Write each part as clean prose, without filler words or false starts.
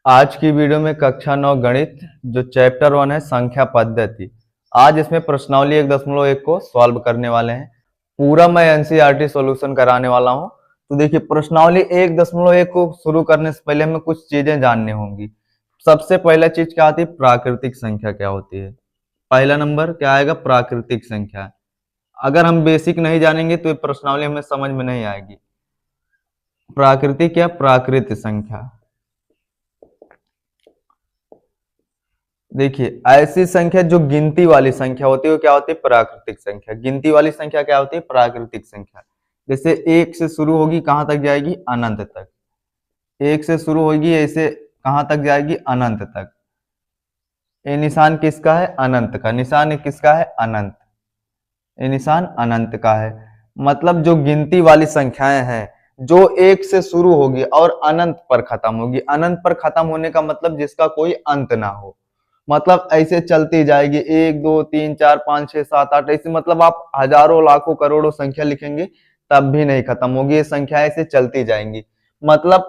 आज की वीडियो में कक्षा 9 गणित जो चैप्टर 1 है संख्या पद्धति। आज इसमें प्रश्नावली 1.1 को सॉल्व करने वाले हैं। पूरा मैं एनसीईआरटी सॉल्यूशन कराने वाला हूं। तो देखिए प्रश्नावली 1.1 को शुरू करने से पहले हमें कुछ चीजें जाननी होंगी। सबसे पहला चीज क्या आती है? प्राकृतिक संख्या क्या होती है। पहला नंबर क्या आएगा? प्राकृतिक संख्या। अगर हम बेसिक नहीं जानेंगे तो ये प्रश्नावली हमें समझ में नहीं आएगी। प्राकृतिक या प्राकृत संख्या, देखिए ऐसी संख्या जो गिनती वाली संख्या होती है वो क्या होती है? प्राकृतिक संख्या। गिनती वाली संख्या क्या होती है? प्राकृतिक संख्या। जैसे एक से शुरू होगी कहां तक जाएगी? अनंत तक। एक से शुरू होगी ऐसे कहां तक जाएगी? अनंत तक। ये निशान किसका है? अनंत का। निशान किसका है? अनंत। ये निशान अनंत का है। मतलब जो गिनती वाली संख्याएं हैं जो एक से शुरू होगी और अनंत पर खत्म होगी। अनंत पर खत्म होने का मतलब जिसका कोई अंत ना हो। मतलब ऐसे चलती जाएगी 1 2 3 4 5 6 7 8 ऐसे, मतलब आप हजारों लाखों करोड़ों संख्या लिखेंगे तब भी नहीं खत्म होगी। ये संख्याएं ऐसे चलती जाएंगी। मतलब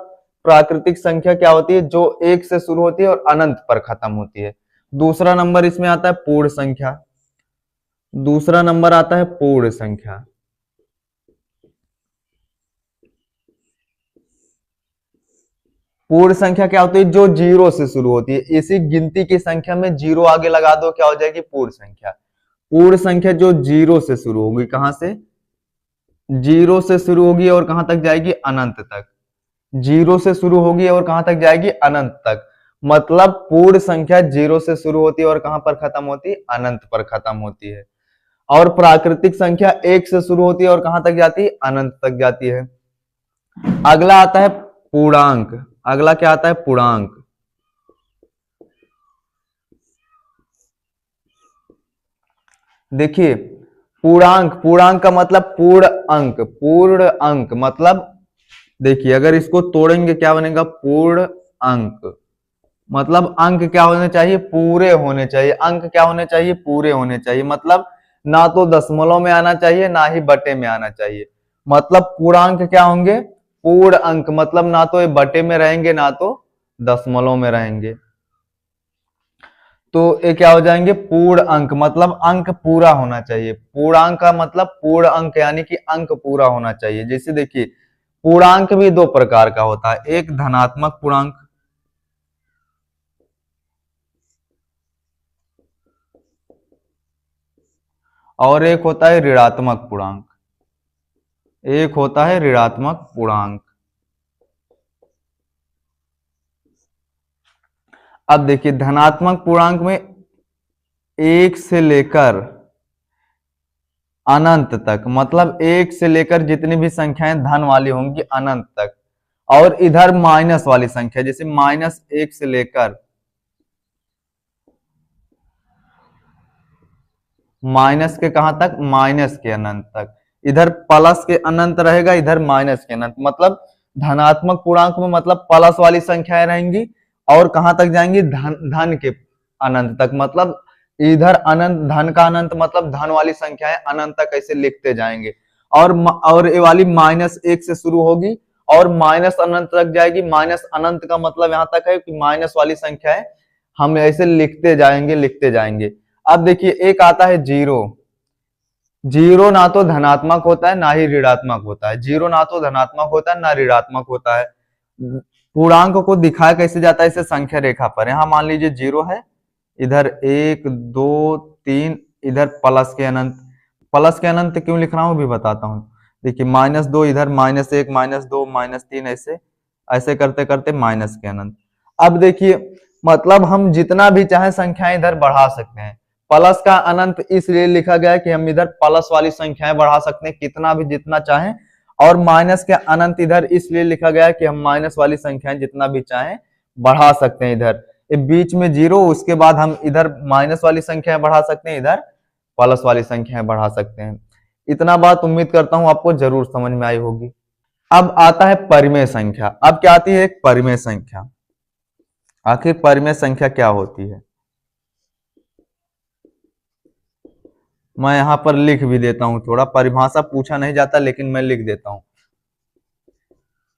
प्राकृतिक संख्या क्या होती है? जो एक से शुरू होती है और अनंत पर खत्म होती है। दूसरा नंबर इसमें आता है पूर्ण संख्या। दूसरा नंबर आता है पूर्ण संख्या। पूर्ण संख्या क्या होती है? जो जीरो से शुरू होती है। इसी गिनती की संख्या में जीरो आगे लगा दो, क्या हो जाएगी? पूर्ण संख्या। पूर्ण संख्या जो जीरो से शुरू होगी, कहां से? जीरो से शुरू होगी और कहां तक जाएगी? अनंत तक। जीरो से शुरू होगी और कहां तक जाएगी? अनंत तक। मतलब पूर्ण संख्या जीरो से शुरू होती है और कहां पर खत्म होती है? अनंत पर खत्म होती है। और प्राकृतिक संख्या एक से शुरू होती है और कहां तक जाती है? अनंत तक जाती है। अगला आता है पूर्णांक। अगला क्या आता है? पूर्णांक। देखिए पूर्णांक, पूर्णांक का मतलब पूर्ण अंक। पूर्ण अंक मतलब देखिए अगर इसको तोड़ेंगे क्या बनेगा? पूर्ण अंक। मतलब अंक क्या होने चाहिए? पूरे होने चाहिए। अंक क्या होने चाहिए? पूरे होने चाहिए। मतलब ना तो दशमलव में आना चाहिए ना ही बटे में आना चाहिए। मतलब पूर्णांक क्या होंगे? पूर्ण अंक। मतलब ना तो ये बटे में रहेंगे ना तो दशमलव में रहेंगे। तो ये क्या हो जाएंगे? पूर्ण अंक। मतलब अंक पूरा होना चाहिए। पूर्णांक का मतलब पूर्ण अंक, यानी कि अंक पूरा होना चाहिए। जैसे देखिए पूर्णांक भी दो प्रकार का होता है। एक धनात्मक पूर्णांक और एक होता है ऋणात्मक पूर्णांक। एक होता है ऋणात्मक पूर्णांक। अब देखिए धनात्मक पूर्णांक में एक से लेकर अनंत तक, मतलब एक से लेकर जितनी भी संख्याएं धन वाली होंगी अनंत तक। और इधर माइनस वाली संख्या, जैसे माइनस एक से लेकर माइनस के कहां तक? माइनस के अनंत तक। इधर प्लस के अनंत रहेगा, इधर माइनस के अनंत। मतलब धनात्मक पूर्णांक में मतलब प्लस वाली संख्याएं रहेंगी और कहां तक जाएंगी? धन के अनंत तक। मतलब इधर अनंत, धन का अनंत मतलब धन वाली संख्याएं अनंत तक ऐसे लिखते जाएंगे। और ये वाली माइनस एक से शुरू होगी और माइनस अनंत तक जाएगी। माइनस अनंत का मतलब यहां तक है कि माइनस वाली संख्याएं हम ऐसे लिखते जाएंगे लिखते जाएंगे। अब देखिए एक आता है जीरो। जीरो ना तो धनात्मक होता है ना ही ऋणात्मक होता है। जीरो ना तो धनात्मक होता है ना ऋणात्मक होता है। पूर्णांक को दिखाया कैसे जाता है? इसे संख्या रेखा पर। यहां मान लीजिए जीरो है, इधर एक दो तीन, इधर प्लस के अनंत। प्लस के अनंत क्यों लिख रहा हूं भी बताता हूं। देखिए माइनस दो, इधर माइनस एक, माइनस दो, माइनस तीन, ऐसे ऐसे करते करते माइनस के अनंत। अब देखिए मतलब हम जितना भी चाहे संख्याएं इधर बढ़ा सकते हैं। प्लस का अनंत इसलिए लिखा गया है कि हम इधर प्लस वाली संख्याएं बढ़ा सकते हैं कितना भी जितना चाहें। और माइनस के अनंत इधर इसलिए लिखा गया है कि हम माइनस वाली संख्याएं जितना भी चाहें बढ़ा सकते हैं। इधर बीच में जीरो, उसके बाद हम इधर माइनस वाली संख्याएं बढ़ा सकते हैं, इधर प्लस वाली संख्याएं बढ़ा सकते हैं। इतना बात उम्मीद करता हूं आपको जरूर समझ में आई होगी। अब आता है परिमेय संख्या। अब क्या आती है? एक परिमेय संख्या। आखिर परिमेय संख्या क्या होती है? मैं यहां पर लिख भी देता हूं, थोड़ा परिभाषा पूछा नहीं जाता लेकिन मैं लिख देता हूं।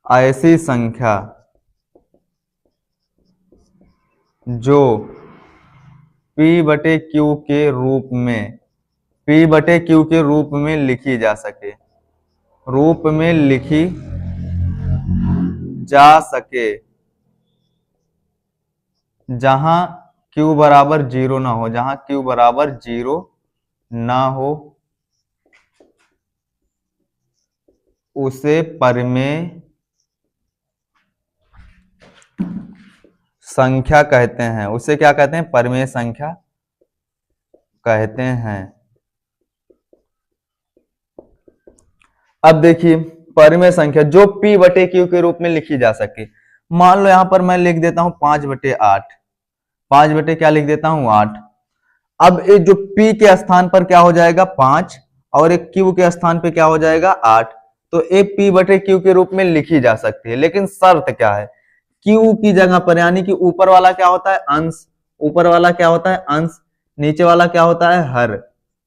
ऐसी संख्या जो P बटे Q के रूप में P बटे Q के रूप में लिखी जा सके, रूप में लिखी जा सके, जहां Q बराबर 0 ना हो, जहां Q बराबर 0 ना हो, उसे परिमेय संख्या कहते हैं। उसे क्या कहते हैं? परिमेय संख्या कहते हैं। अब देखिए, परिमेय संख्या जो P बटे Q के रूप में लिखी जा सके। मान लो यहां पर मैं लिख देता हूं 5/8, 5 बटे क्या लिख देता हूं 8। अब ये जो P के स्थान पर क्या हो जाएगा 5 और एक Q के स्थान पे क्या हो जाएगा 8, तो एक P बटे Q के रूप में लिखी जा सकती है। लेकिन शर्त क्या है? Q की जगह पर, यानी कि ऊपर वाला क्या होता है अंश, ऊपर वाला क्या होता है अंश, नीचे वाला क्या होता है हर,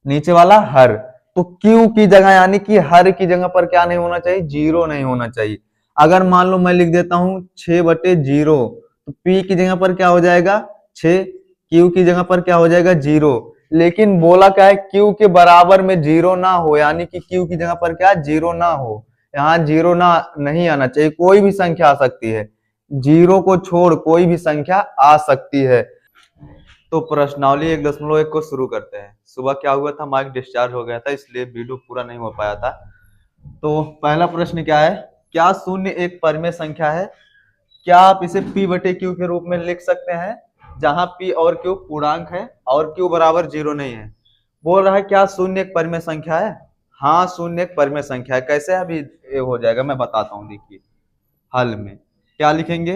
नीचे वाला हर। तो Q की जगह यानी कि हर की जगह पर क्या नहीं होना चाहिए? 0 नहीं होना चाहिए। अगर मान लो मैं लिख देता हूं 6/0, तो P की जगह पर क्या हो जाएगा 6, Q की जगह पर क्या हो जाएगा 0। लेकिन बोला क्या है? Q के बराबर में 0 ना हो, यानी कि Q की जगह पर क्या 0 ना हो, यहाँ 0 ना नहीं आना चाहिए, कोई भी संख्या आ सकती है, 0 को छोड़ कोई भी संख्या आ सकती है। तो प्रश्नावली 1.1 को शुरू करते हैं। सुबह क्या हुआ था? माइक डिस्चार्ज हो गया था, इसलिए वीडियो पूरा नहीं हो पाया था। तो पहला प्रश्न क्या है? क्या शून्य एक परिमेय संख्या है? क्या आप इसे P बटे Q के रूप में लिख सकते हैं, जहां P और Q पूर्णांक है और Q बराबर 0 नहीं है? बोल रहा है क्या शून्य एक परिमेय संख्या है? हाँ, शून्य एक परिमेय संख्या है। कैसे? अभी ये हो जाएगा, मैं बताता हूँ। देखिए हल में क्या लिखेंगे?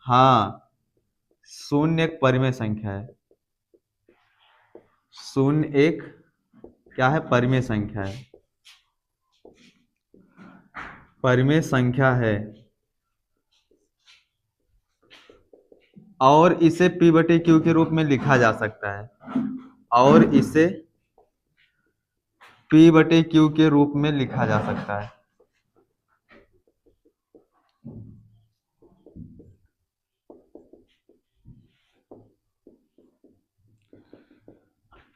हाँ, शून्य एक परिमेय संख्या है। शून्य एक क्या है? परिमेय संख्या है, परिमेय संख्या है। और इसे P बटे Q के रूप में लिखा जा सकता है, और इसे P बटे Q के रूप में लिखा जा सकता है।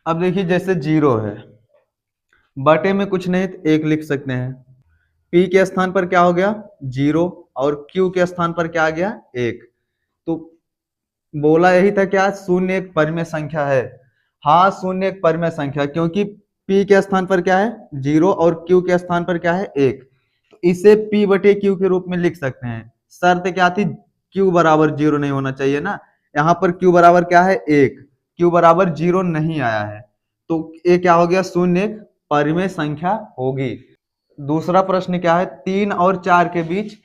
अब देखिए, जैसे 0 है, बटे में कुछ नहीं तो 1 लिख सकते हैं। P के स्थान पर क्या हो गया 0 और Q के स्थान पर क्या आ गया 1। तो बोला यही था क्या शून्य एक परिमेय संख्या है। हाँ, शून्य एक परिमेय संख्या, क्योंकि P के स्थान पर क्या है 0 और Q के स्थान पर क्या है 1। तो इसे P बटे Q के रूप में लिख सकते हैं। शर्त क्या थी? Q बराबर 0 नहीं होना चाहिए ना। यहाँ पर Q बराबर क्या है 1, Q बराबर 0 नहीं आया है, तो ये क्या हो गया? शून्य एक परिमेय संख्या होगी। दूसरा प्रश्न क्या है? 3 और 4 के बीच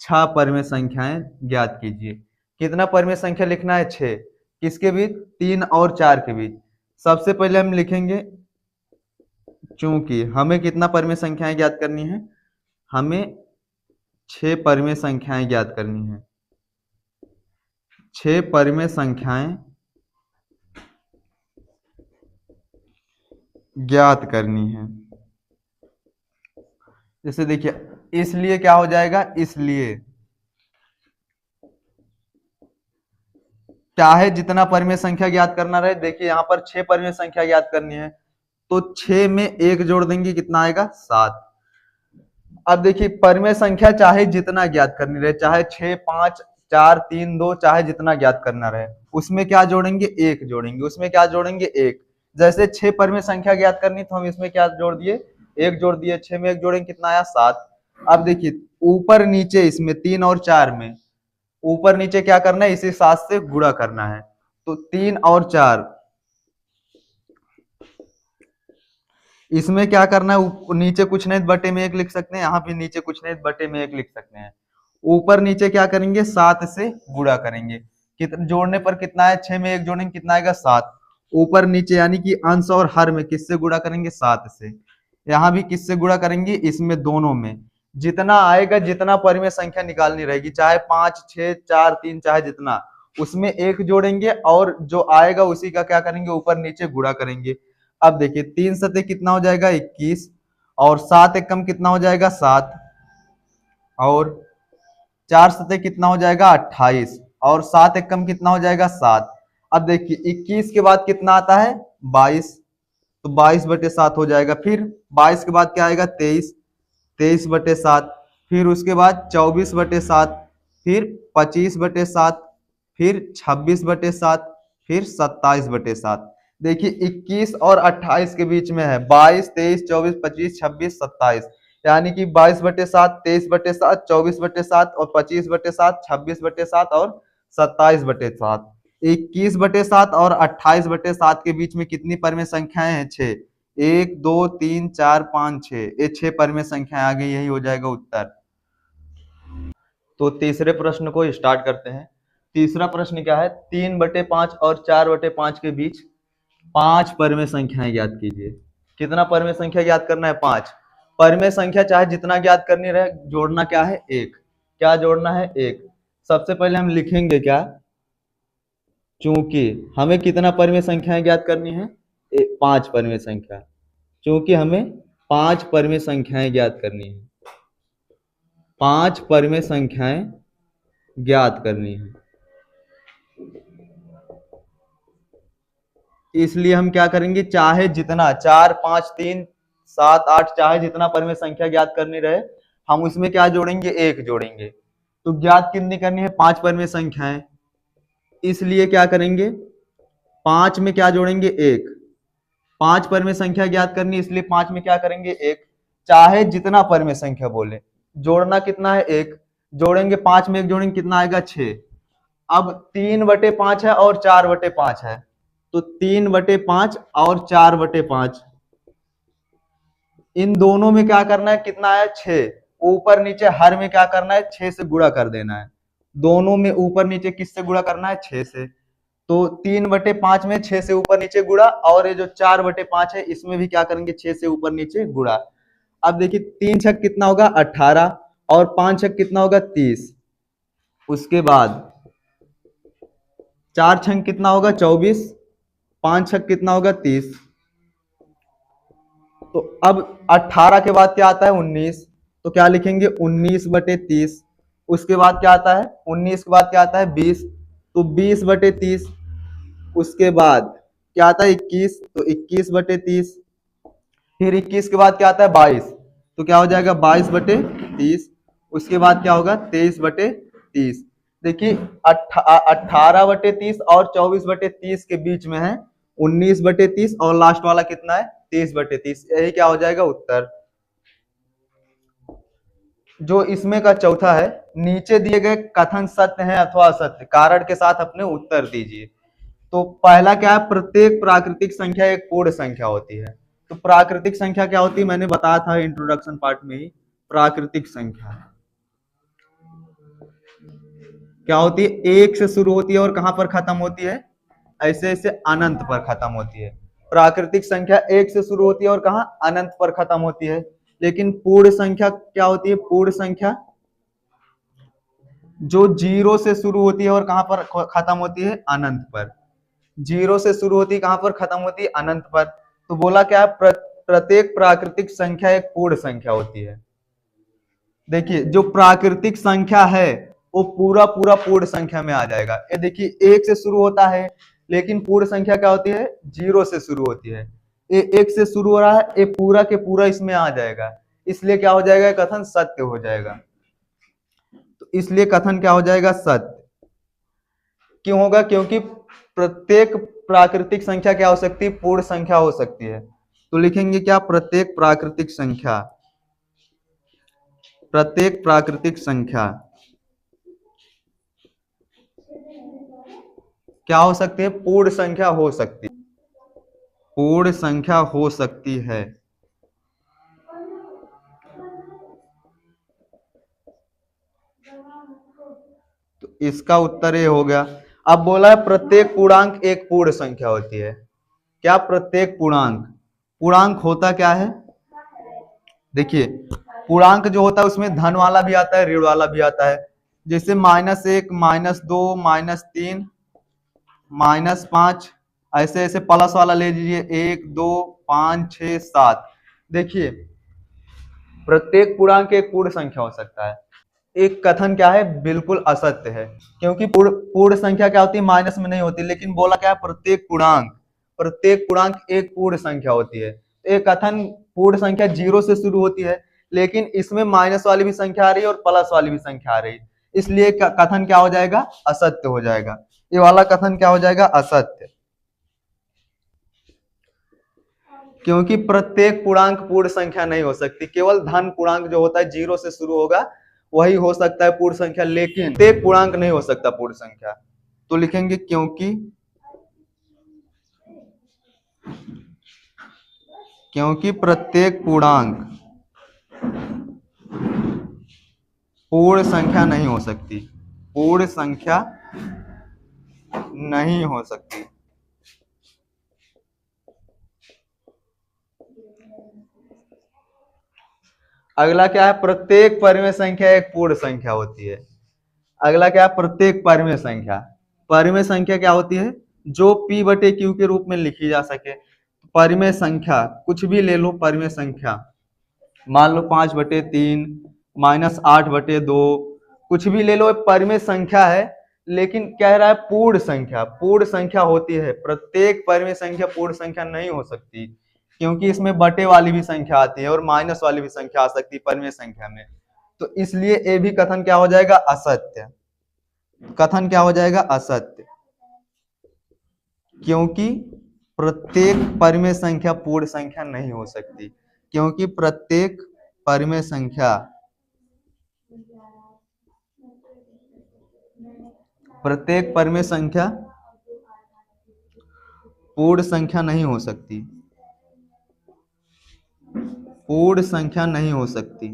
6 परिमेय संख्याएं ज्ञात कीजिए। कितना परिमेय संख्या लिखना है? 6। किसके बीच? 3 और 4 के बीच। सबसे पहले हम लिखेंगे, चूंकि हमें कितना परिमेय संख्याएं ज्ञात करनी है? हमें 6 परिमेय संख्याएं ज्ञात करनी है। 6 परिमेय संख्याएं ज्ञात करनी है। जैसे देखिए, इसलिए क्या हो जाएगा? इसलिए चाहे जितना परिमेय संख्या ज्ञात करना रहे, देखिए यहाँ पर 6 परिमेय संख्या ज्ञात करनी है, तो 6 में 1 जोड़ देंगे, कितना आएगा 7। अब देखिए, परिमेय संख्या चाहे जितना ज्ञात करनी रहे, चाहे 6, 5, 4, 3, 2, चाहे जितना ज्ञात करना रहे, उसमें क्या जोड़ेंगे? 1 जोड़ेंगे। उसमें क्या जोड़ेंगे? 1। जैसे 6 परिमेय संख्या ज्ञात करनी, तो हम इसमें क्या जोड़ दिए? 1 जोड़ दिए। 6 में 1 जोड़ेंगे, कितना आया 7। अब देखिए, ऊपर नीचे इसमें 3 और 4 में ऊपर नीचे क्या करना है? इसे 7 से गुणा करना है। तो 3 और 4, इसमें क्या करना है? नीचे कुछ नहीं बटे में 1 लिख सकते हैं, यहाँ भी नीचे कुछ नहीं बटे में 1 लिख सकते हैं। ऊपर नीचे क्या करेंगे? 7 से गुणा करेंगे। कितना जोड़ने पर कितना है? 6 में 1 जोड़ेंगे, कितना आएगा 7। ऊपर नीचे यानी कि अंश और हर में किससे गुणा करेंगे? 7 से। यहाँ भी किससे गुणा करेंगे? इसमें दोनों में जितना आएगा, जितना परिमेय संख्या निकालनी रहेगी, चाहे 5, 6, 4, 3, चाहे जितना, उसमें 1 जोड़ेंगे और जो आएगा उसी का क्या करेंगे? ऊपर नीचे गुणा करेंगे। अब देखिए, 3 सते कितना हो जाएगा? 21, और 7 एकम कितना हो जाएगा? 7, और 4 सते कितना हो जाएगा? 28। और 7 एकम कितना हो जाएगा 7। अब देखिए 21 के बाद कितना आता है 22, तो 22/7 हो जाएगा। फिर 22 के बाद क्या आएगा 23, 23/7। फिर उसके बाद 24/7, फिर 25/7, फिर 26/7, फिर 27/7। देखिए 21 और 28 के बीच में है 22, 23, 24, 25, 26, 27, यानी कि 22/7, 23/7, 24/7 और 25/7, 26/7 और 27/7। 21/7 और 28/7 के बीच में कितनी परमेय संख्याएं हैं 6, 1 2 3 4 5 6, ये 6 परमेय संख्याएं आ गई, यही हो जाएगा उत्तर। तो तीसरे प्रश्न को स्टार्ट करते हैं। तीसरा प्रश्न क्या है, 3/5 और 4/5 के बीच 5 परमेय संख्याएं ज्ञात कीजिए। कितना परमेय संख्या ज्ञात करना है 5। परमेय संख्या चाहे जितना ज्ञात करनी रहे, जोड़ना क्या है 1। क्या जोड़ना है 1। सबसे पहले हम लिखेंगे क्या, चूंकि हमें कितना परमेय संख्याएं ज्ञात करनी है 5 परमेय संख्या, चूंकि हमें 5 परमेय संख्याएं ज्ञात करनी है, 5 परमेय संख्याएं ज्ञात करनी है। इसलिए हम क्या करेंगे, चाहे जितना 4 5 3 7 8 चाहे जितना परमेय संख्या ज्ञात करनी रहे, हम उसमें क्या जोड़ेंगे 1 जोड़ेंगे। तो ज्ञात कितनी करनी है 5 परमेय संख्याएं, इसलिए क्या करेंगे 5 में क्या जोड़ेंगे 1। 5 परमेय संख्या ज्ञात करनी, इसलिए 5 में क्या करेंगे 1। चाहे जितना परमेय संख्या बोले, जोड़ना कितना है 1, जोड़ेंगे 5 में 1 जोड़ेंगे कितना आएगा 6। अब 3/5 है और 4/5 है, तो 3/5 और 4/5, इन दोनों में क्या करना है कितना है 6। ऊपर नीचे हर में क्या करना है 6 से गुणा कर देना है। दोनों में ऊपर नीचे किससे गुणा करना है 6 से। तो 3/5 में 6 से ऊपर नीचे गुणा, और ये जो 4/5 है इसमें भी क्या करेंगे 6 से ऊपर नीचे गुणा। अब देखिए 3 छक कितना होगा 18 और 5 छक कितना होगा 30। उसके बाद 4 छक कितना होगा 24, 5 छक कितना होगा 30। तो अब 18 के बाद क्या आता है 19, तो क्या लिखेंगे 19/30। उसके बाद क्या आता है 19 के बाद क्या आता है 20, तो 20/30। उसके बाद क्या आता है 21, तो 21/30। फिर 21 के बाद क्या आता है 22, तो क्या हो जाएगा 22/30। उसके बाद क्या होगा 23/30। देखिए 18/30 और 24/30 के बीच में है 19/30, और लास्ट वाला कितना है 23/30, यही क्या हो जाएगा उत्तर। जो इसमें का चौथा है, नीचे दिए गए कथन सत्य है अथवा असत्य, कारण के साथ अपने उत्तर दीजिए। तो पहला क्या है, प्रत्येक प्राकृतिक संख्या एक पूर्ण संख्या होती है। तो प्राकृतिक संख्या क्या होती है, मैंने बताया था इंट्रोडक्शन पार्ट में ही। प्राकृतिक संख्या क्या होती है, एक से शुरू होती है और कहां पर खत्म होती है, ऐसे ऐसे अनंत पर खत्म होती है। प्राकृतिक संख्या एक से शुरू होती है और कहां अनंत पर खत्म होती है। लेकिन पूर्ण संख्या क्या होती है, पूर्ण संख्या जो 0 से शुरू होती है और कहां पर खत्म होती है अनंत पर। 0 से शुरू होती है कहां पर खत्म होती है अनंत पर। तो बोला क्या है, प्रत्येक प्राकृतिक संख्या एक पूर्ण संख्या होती है। देखिए जो प्राकृतिक संख्या है वो पूरा पूरा पूर्ण संख्या में आ जाएगा। ये देखिए 1 से शुरू होता है, लेकिन पूर्ण संख्या क्या होती है 0 से शुरू होती है। ये 1 से शुरू हो रहा है, ये पूरा के पूरा इसमें आ जाएगा, इसलिए क्या हो जाएगा कथन सत्य हो जाएगा। तो इसलिए कथन क्या हो जाएगा सत्य। क्यों होगा, क्योंकि प्रत्येक प्राकृतिक संख्या क्या हो सकती है, पूर्ण संख्या हो सकती है। तो लिखेंगे क्या, प्रत्येक प्राकृतिक संख्या, प्रत्येक प्राकृतिक संख्या क्या हो सकती है, पूर्ण संख्या हो सकती है, पूर्ण संख्या हो सकती है। तो इसका उत्तर ये हो गया। अब बोला है प्रत्येक पूर्णांक एक पूर्ण संख्या होती है। क्या प्रत्येक पूर्णांक, पूर्णांक होता क्या है, देखिए पूर्णांक जो होता है उसमें धन वाला भी आता है ऋण वाला भी आता है। जैसे -1 -2 -3 -5, ऐसे ऐसे प्लस वाला ले लीजिए 1 2 5 6 7। देखिए प्रत्येक पूर्णांक एक पूर्ण संख्या हो सकता है। एक कथन क्या है, बिल्कुल असत्य है, क्योंकि पूर्ण संख्या क्या होती है, माइनस में नहीं होती, लेकिन बोला क्या है, प्रत्येक पूर्णांक एक पूर्ण संख्या होती है। तो एक कथन पूर्ण संख्या 0 से शुरू होती है, लेकिन इसमें माइनस वाली भी संख्या आ रही है और प्लस वाली भी संख्या आ रही है, इसलिए कथन क्या हो जाएगा, असत्य हो जाएगा। ये वाला कथन क्या हो जाएगा, असत्य, क्योंकि प्रत्येक पूर्णांक पूर्ण संख्या नहीं हो सकती, केवल धन पूर्णांक जो होता है 0 से शुरू होगा वही हो सकता है पूर्ण संख्या, लेकिन प्रत्येक पूर्णांक नहीं हो सकता पूर्ण संख्या। तो लिखेंगे क्योंकि प्रत्येक पूर्णांक पूर्ण संख्या नहीं हो सकती, पूर्ण संख्या नहीं हो सकती। अगला क्या है, प्रत्येक परिमेय संख्या एक पूर्ण संख्या होती है। अगला क्या है, प्रत्येक परिमेय संख्या। परिमेय संख्या क्या होती है, जो p बटे q के रूप में लिखी जा सके। परिमेय संख्या कुछ भी ले लो, परिमेय संख्या मान लो 5/3 -8/2, कुछ भी ले लो, परिमेय संख्या है, लेकिन कह रहा है पूर्ण संख्या, पूर्ण संख्या होती है, प्रत्येक परिमेय संख्या पूर्ण संख्या नहीं हो सकती, क्योंकि इसमें बटे वाली भी संख्या आती है और माइनस वाली भी संख्या आ सकती है परिमेय संख्या में। तो इसलिए ये भी कथन क्या हो जाएगा, असत्य। कथन क्या हो जाएगा, असत्य, क्योंकि प्रत्येक परिमेय संख्या पूर्ण संख्या नहीं हो सकती, क्योंकि प्रत्येक परिमेय संख्या पूर्ण संख्या नहीं हो सकती, पूर्ण संख्या नहीं हो सकती।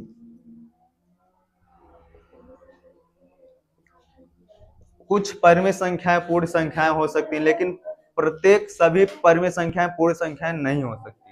कुछ परिमेय संख्याएं पूर्ण संख्याएं हो सकती हैं, लेकिन प्रत्येक सभी परिमेय संख्याएं पूर्ण संख्याएं नहीं हो सकती।